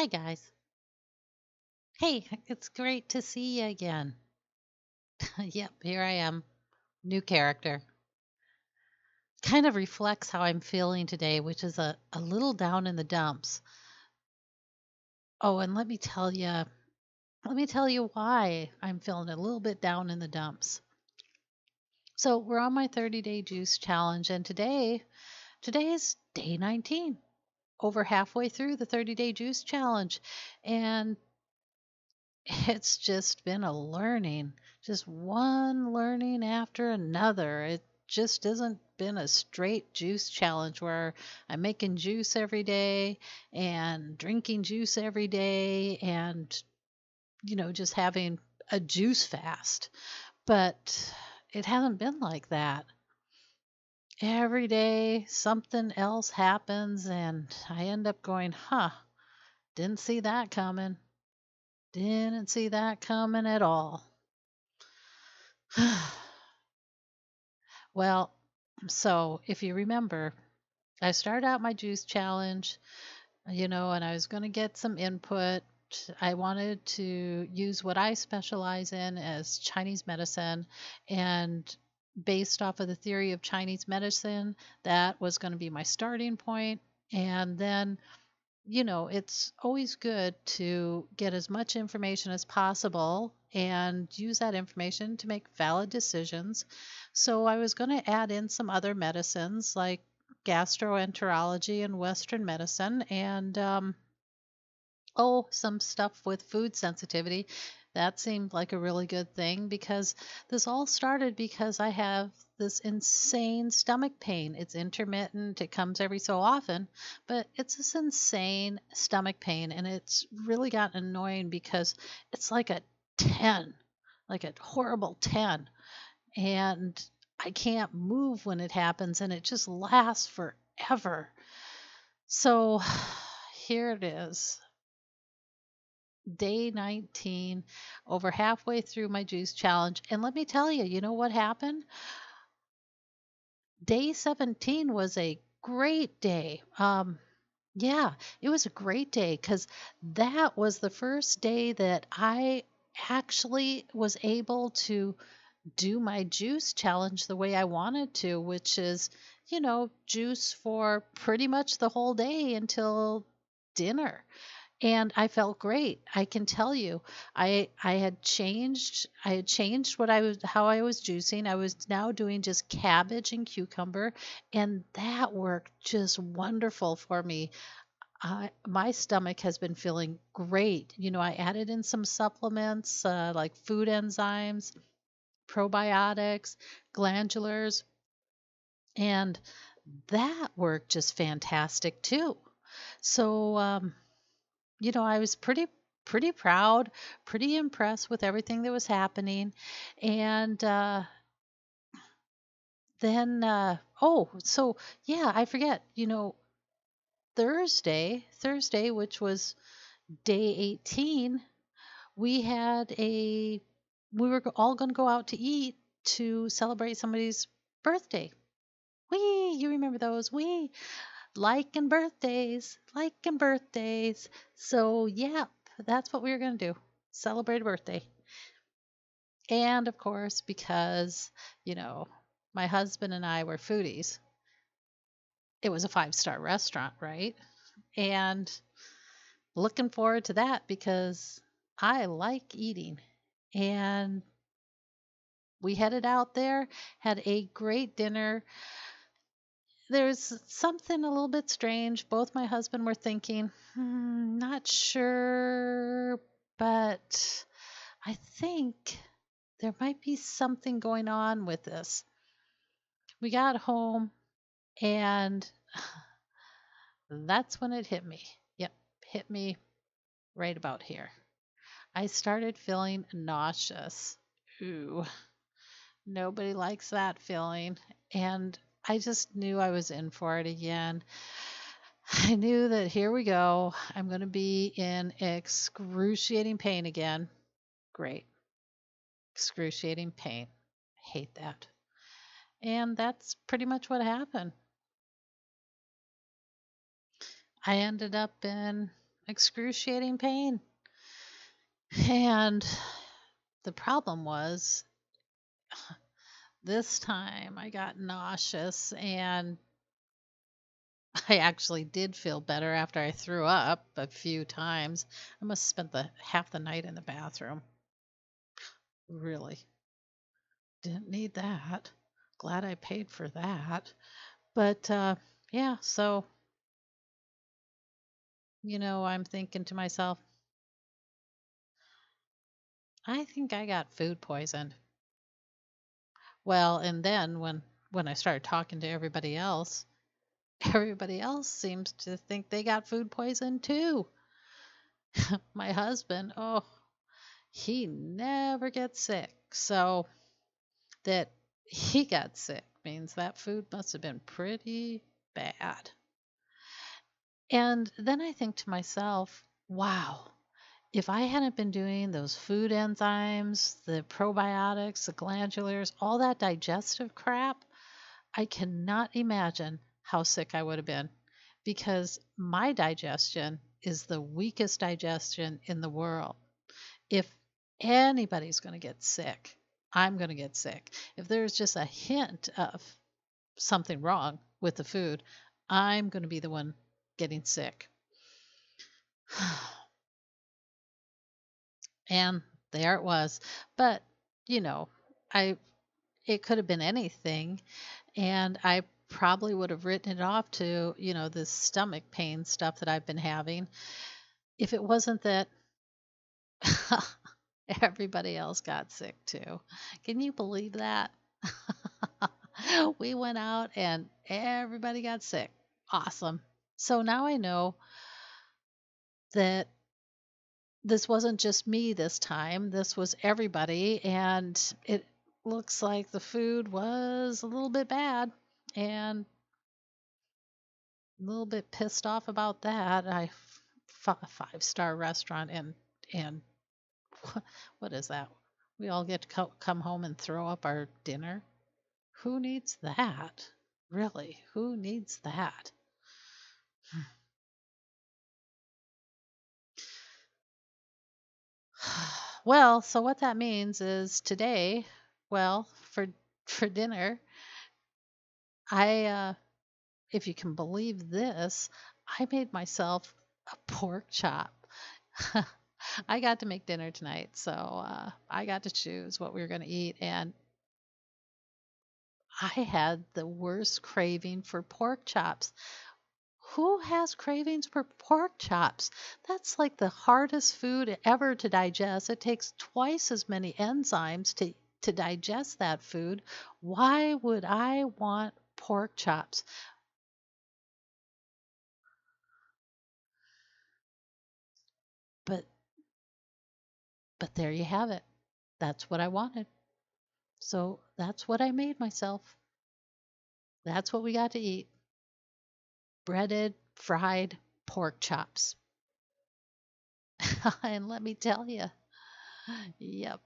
Hi, guys. Hey, it's great to see you again. Yep, here I am. New character. Kind of reflects how I'm feeling today, which is a little down in the dumps. Oh, and let me tell you why I'm feeling a little bit down in the dumps. So we're on my 30-day juice challenge, and today is day 19, over halfway through the 30-day juice challenge. And it's just been a learning, just one learning after another. It just hasn't been a straight juice challenge where I'm making juice every day and drinking juice every day and, just having a juice fast. But it hasn't been like that. Every day something else happens and I end up going, didn't see that coming. Didn't see that coming at all. Well, so if you remember, I started out my juice challenge, and I was going to get some input. I wanted to use what I specialize in as Chinese medicine, and based off of the theory of Chinese medicine, that was going to be my starting point. And then it's always good to get as much information as possible and use that information to make valid decisions. So I was going to add in some other medicines like gastroenterology and Western medicine, and some stuff with food sensitivity. That seemed like a really good thing because this all started because I have this insane stomach pain. It's intermittent, it comes every so often, but it's this insane stomach pain. And it's really gotten annoying because it's like a 10, like a horrible 10. And I can't move when it happens, and it just lasts forever. So here it is, day 19, over halfway through my juice challenge. And let me tell you, you know what happened? Day 17 was a great day. Yeah, it was a great day because that was the first day that I actually was able to do my juice challenge the way I wanted to, which is, juice for pretty much the whole day until dinner. And I felt great. I can tell you, I had changed what I was how I was juicing. I was now doing just cabbage and cucumber, and that worked just wonderful for me. My stomach has been feeling great. I added in some supplements like food enzymes, probiotics, glandulars, and that worked just fantastic too. So I was pretty proud, pretty impressed with everything that was happening. And then so yeah, I forget, Thursday, which was day 18, we had a we were all going to go out to eat to celebrate somebody's birthday. You remember those? Liking birthdays, liking birthdays. So, yeah, that's what we were going to do, celebrate a birthday. And of course, because, you know, my husband and I were foodies, it was a five-star restaurant, right? And looking forward to that because I like eating. And we headed out there, had a great dinner. There's something a little bit strange. Both my husband were thinking, not sure, but I think there might be something going on with this. We got home and that's when it hit me. Yep, hit me right about here. I started feeling nauseous. Ooh, nobody likes that feeling. And I just knew I was in for it again. I knew that here we go. I'm going to be in excruciating pain again. Great. Excruciating pain. Hate that. And that's pretty much what happened. I ended up in excruciating pain. And the problem was this time I got nauseous, and I actually did feel better after I threw up a few times. I must have spent the half the night in the bathroom. Really didn't need that. Glad I paid for that. But yeah, so I'm thinking to myself, I think I got food poisoned. Well, and then when I started talking to everybody else, everybody else seems to think they got food poisoned too. My husband, oh, he never gets sick. So that he got sick means that food must have been pretty bad. And then I think to myself, wow, if I hadn't been doing those food enzymes, the probiotics, the glandulars, all that digestive crap, I cannot imagine how sick I would have been, because my digestion is the weakest digestion in the world. If anybody's going to get sick, I'm going to get sick. If there's just a hint of something wrong with the food, I'm going to be the one getting sick. And there it was. But, you know, I it could have been anything, and I probably would have written it off to, this stomach pain stuff that I've been having, if it wasn't that everybody else got sick too. Can you believe that? We went out and everybody got sick. Awesome. So now I know that this wasn't just me this time, this was everybody, and it looks like the food was a little bit bad, and a little bit pissed off about that. A five-star restaurant, and what is that? We all get to come home and throw up our dinner. Who needs that? Really, who needs that? Well, so what that means is today, well, for dinner, I if you can believe this, I made myself a pork chop. I got to make dinner tonight, so I got to choose what we were going to eat, and I had the worst craving for pork chops. Who has cravings for pork chops? That's like the hardest food ever to digest. It takes twice as many enzymes to digest that food. Why would I want pork chops? But but there you have it. That's what I wanted. So that's what I made myself. That's what we got to eat. Breaded, fried pork chops. And let me tell you, yep,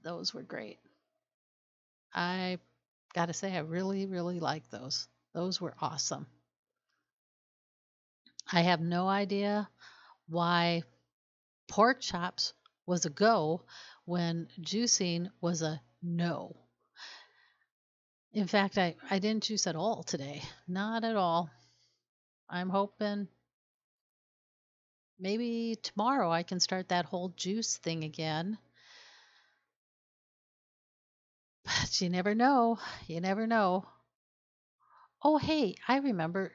those were great. I got to say, I really, really like those. Those were awesome. I have no idea why pork chops was a go when juicing was a no. In fact, I didn't juice at all today. Not at all. I'm hoping maybe tomorrow I can start that whole juice thing again. But you never know. You never know. Oh, hey, I remember.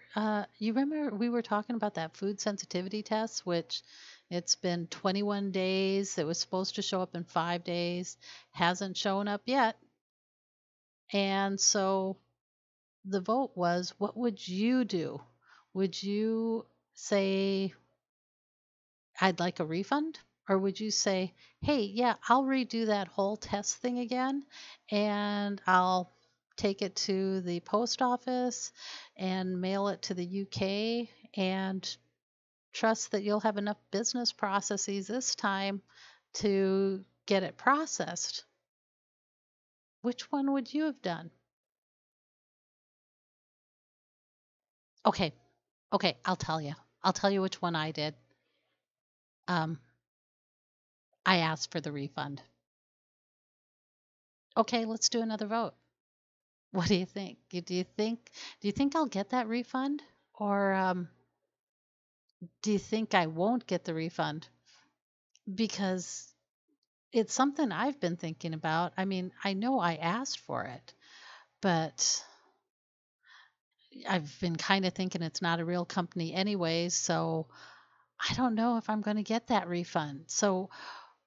You remember we were talking about that food sensitivity test, which it's been 21 days. It was supposed to show up in 5 days, hasn't shown up yet. And so the vote was, what would you do? Would you say, I'd like a refund? Or would you say, hey, yeah, I'll redo that whole test thing again, and I'll take it to the post office and mail it to the UK, and trust that you'll have enough business processes this time to get it processed? Which one would you have done? Okay, okay, I'll tell you. I'll tell you which one I did. I asked for the refund. Okay, let's do another vote. What do you think? Do you think I'll get that refund, or do you think I won't get the refund? Because it's something I've been thinking about. I mean, I know I asked for it, but I've been kind of thinking it's not a real company anyways, so I don't know if I'm going to get that refund. So,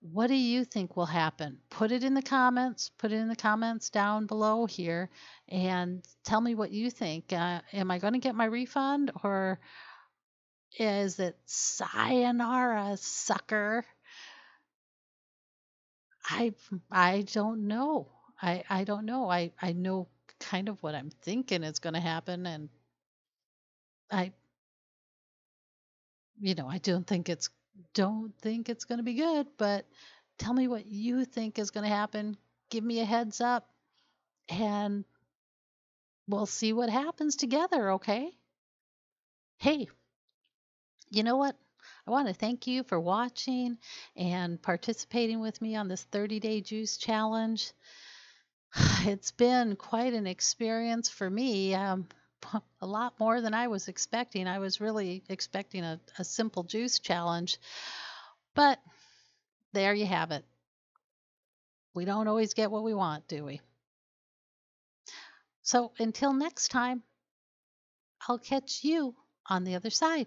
what do you think will happen? Put it in the comments. Put it in the comments down below here and tell me what you think. Am I going to get my refund, or is it sayonara, sucker? I I don't know. I don't know. I know kind of what I'm thinking is going to happen, and I I don't think it's going to be good, but tell me what you think is going to happen. Give me a heads up, and we'll see what happens together, okay? Hey, you know what? I want to thank you for watching and participating with me on this 30-day juice challenge. It's been quite an experience for me. A lot more than I was expecting. I was really expecting a simple juice challenge, but there you have it. We don't always get what we want, do we? So until next time, I'll catch you on the other side.